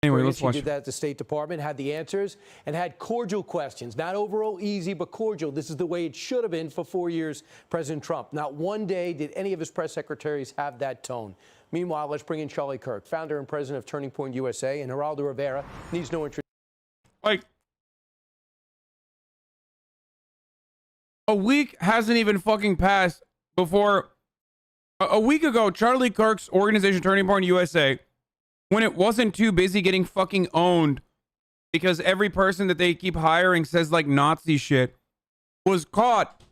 Anyway, let's watch. He did that at the State Department, had the answers, and had cordial questions. Not overall easy, but cordial. This is the way it should have been for 4 years, President Trump. Not one day did any of his press secretaries have that tone. Meanwhile, let's bring in Charlie Kirk, founder and president of Turning Point USA, and Geraldo Rivera needs no introduction. Like, a week hasn't even fucking passed before a week ago, Charlie Kirk's organization, Turning Point USA, when it wasn't too busy getting fucking owned because every person that they keep hiring says like Nazi shit, was caught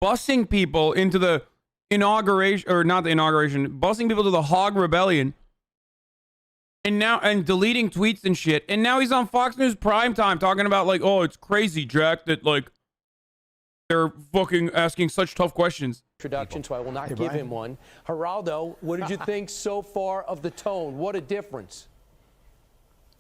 busing people into the inauguration, or not the inauguration, busing people to the Hog Rebellion, and deleting tweets and shit. And now he's on Fox News primetime talking about like, oh, it's crazy, Jack, that like they're fucking asking such tough questions. Introduction, so I will not give him one. Geraldo, what did you think so far of the tone? What a difference.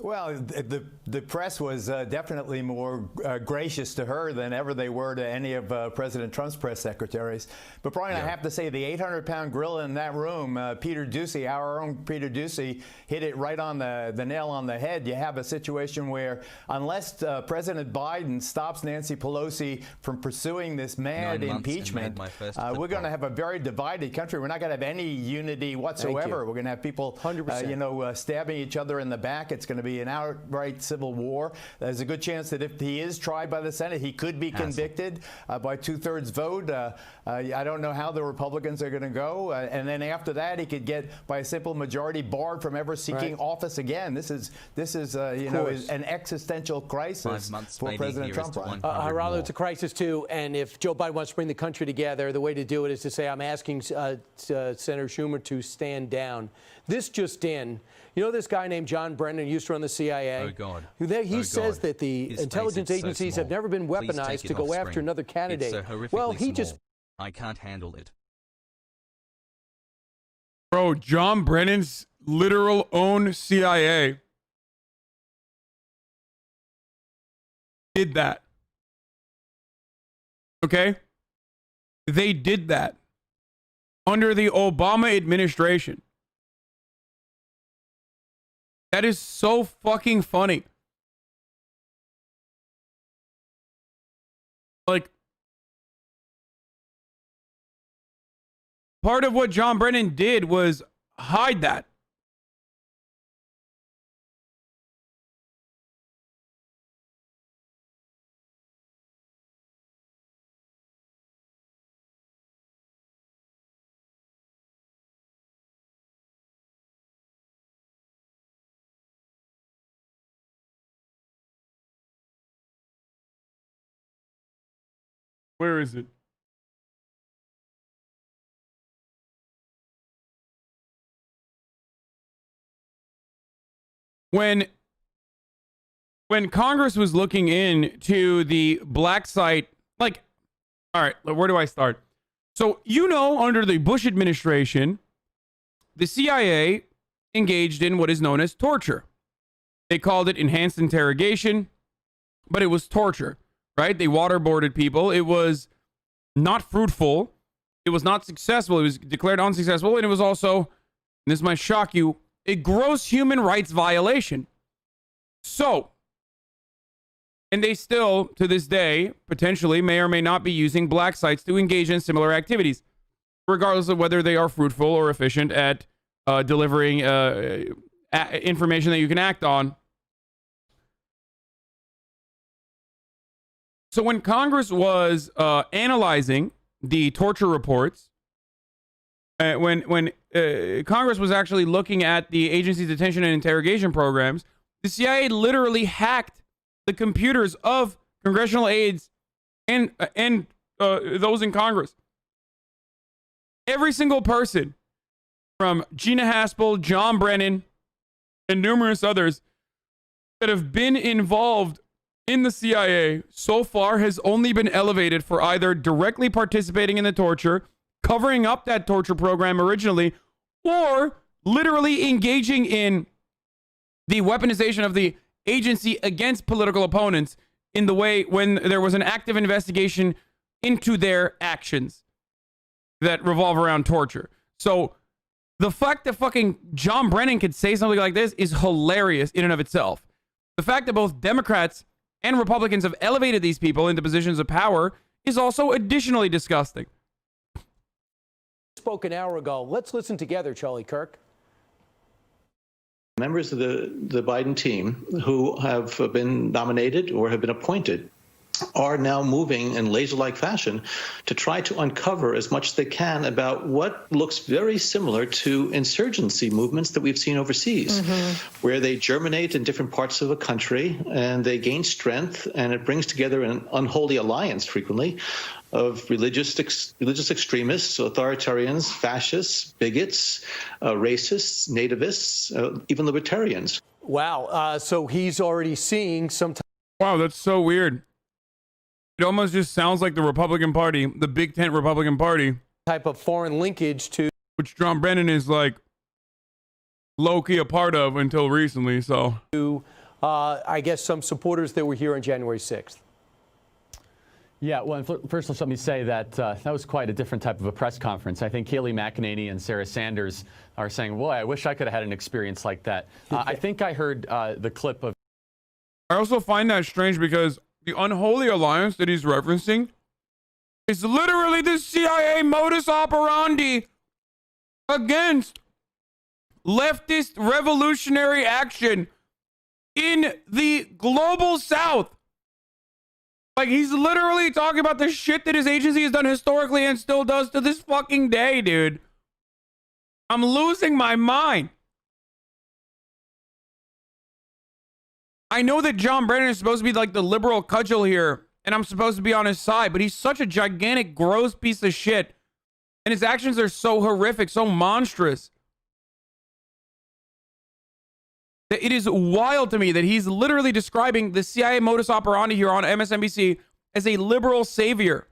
Well, the press was definitely more gracious to her than ever they were to any of President Trump's press secretaries. But Brian, I have to say, the 800-pound gorilla in that room, Peter Doocy, our own Peter Doocy, hit it right on the nail on the head. You have a situation where unless President Biden stops Nancy Pelosi from pursuing this mad impeachment, we're going to have a very divided country. We're not going to have any unity whatsoever. We're going to have people, stabbing each other in the back. It's going to be an outright civil war. There's a good chance that if he is tried by the Senate, he could be convicted by 2/3 vote. I don't know how the Republicans are going to go. And then after that, he could get, by a simple majority, barred from ever seeking office again. This is an existential crisis for President Trump. Geraldo, it's a crisis too. And if Joe Biden wants to bring the country together, the way to do it is to say, I'm asking Senator Schumer to stand down. This just in. You know this guy named John Brennan who used to run the CIA? Oh, God. He says that the intelligence agencies have never been weaponized to go after another candidate. Well, he just... I can't handle it. Bro, John Brennan's literal own CIA did that. Okay? They did that under the Obama administration. That is so fucking funny. Like, part of what John Brennan did was hide that. Where is it? When Congress was looking into the black site, like, all right, where do I start? So, under the Bush administration, the CIA engaged in what is known as torture. They called it enhanced interrogation, but it was torture. Right? They waterboarded people. It was not fruitful. It was not successful. It was declared unsuccessful. And it was also, and this might shock you, a gross human rights violation. So, and they still, to this day, potentially may or may not be using black sites to engage in similar activities, regardless of whether they are fruitful or efficient at delivering information that you can act on. So when Congress was analyzing the torture reports, when Congress was actually looking at the agency's detention and interrogation programs, the CIA literally hacked the computers of congressional aides and those in Congress. Every single person, from Gina Haspel, John Brennan, and numerous others that have been involved in the CIA so far, has only been elevated for either directly participating in the torture, covering up that torture program originally, or literally engaging in the weaponization of the agency against political opponents in the way when there was an active investigation into their actions that revolve around torture. So The fact that fucking John Brennan could say something like this is hilarious in and of itself. The fact that both Democrats and Republicans have elevated these people into positions of power is also additionally disgusting. Spoke an hour ago. Let's listen together, Charlie Kirk. Members of the Biden team who have been nominated or have been appointed are now moving in laser-like fashion to try to uncover as much as they can about what looks very similar to insurgency movements that we've seen overseas, where they germinate in different parts of a country and they gain strength, and it brings together an unholy alliance frequently of religious extremists, authoritarians, fascists, bigots, racists, nativists, even libertarians. Wow. So he's already seeing some. Wow, that's so weird. It almost just sounds like the Republican Party, the Big Tent Republican Party, Type of foreign linkage to. which John Brennan is like low-key a part of until recently. So, I guess some supporters that were here on January 6th. Yeah, well, first let me say that that was quite a different type of a press conference. I think Kayleigh McEnany and Sarah Sanders are saying, boy, I wish I could have had an experience like that. I think I heard the clip of. I also find that strange because the unholy alliance that he's referencing is literally the CIA modus operandi against leftist revolutionary action in the global south. Like, he's literally talking about the shit that his agency has done historically and still does to this fucking day, dude. I'm losing my mind. I know that John Brennan is supposed to be like the liberal cudgel here, and I'm supposed to be on his side, but he's such a gigantic, gross piece of shit. And his actions are so horrific, so monstrous. It is wild to me that he's literally describing the CIA modus operandi here on MSNBC as a liberal savior.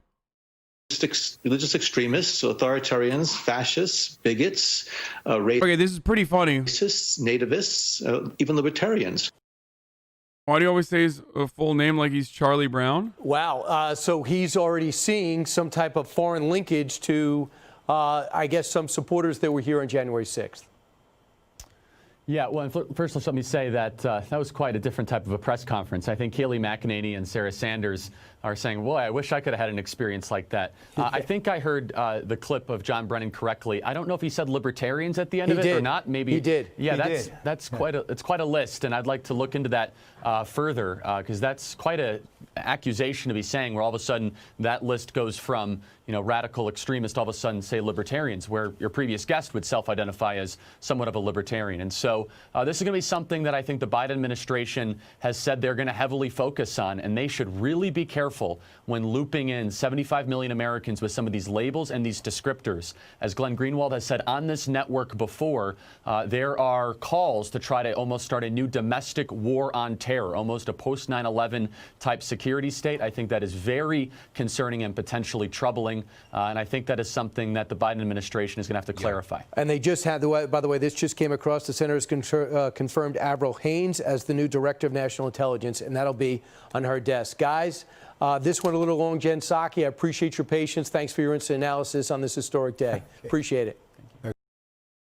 Religious extremists, authoritarians, fascists, bigots, racists. Okay, this is pretty funny. Nativists, even libertarians. Why do you always say his full name like he's Charlie Brown? Wow. So he's already seeing some type of foreign linkage to, I guess, some supporters that were here on January 6th. Yeah, well, first let me say that that was quite a different type of a press conference. I think Kayleigh McEnany and Sarah Sanders are saying, boy, I wish I could have had an experience like that. I think I heard the clip of John Brennan correctly. I don't know if he said libertarians at the end of it or not. Maybe he did. Yeah, that's quite a list, and I'd like to look into that further because that's quite a accusation to be saying, where all of a sudden that list goes from radical extremists all of a sudden say libertarians, where your previous guest would self-identify as somewhat of a libertarian. And so this is going to be something that I think the Biden administration has said they're going to heavily focus on, and they should really be careful when looping in 75 million Americans with some of these labels and these descriptors. As Glenn Greenwald has said on this network before, there are calls to try to almost start a new domestic war on terror, almost a post 9/11 type security state. I think that is very concerning and potentially troubling. And I think that is something that the Biden administration is going to have to clarify. And they just had, by the way, this just came across. The Center has confirmed Avril Haines as the new Director of National Intelligence, and that'll be on her desk. Guys, this went a little long. Jen Psaki, I appreciate your patience. Thanks for your instant analysis on this historic day. Appreciate it.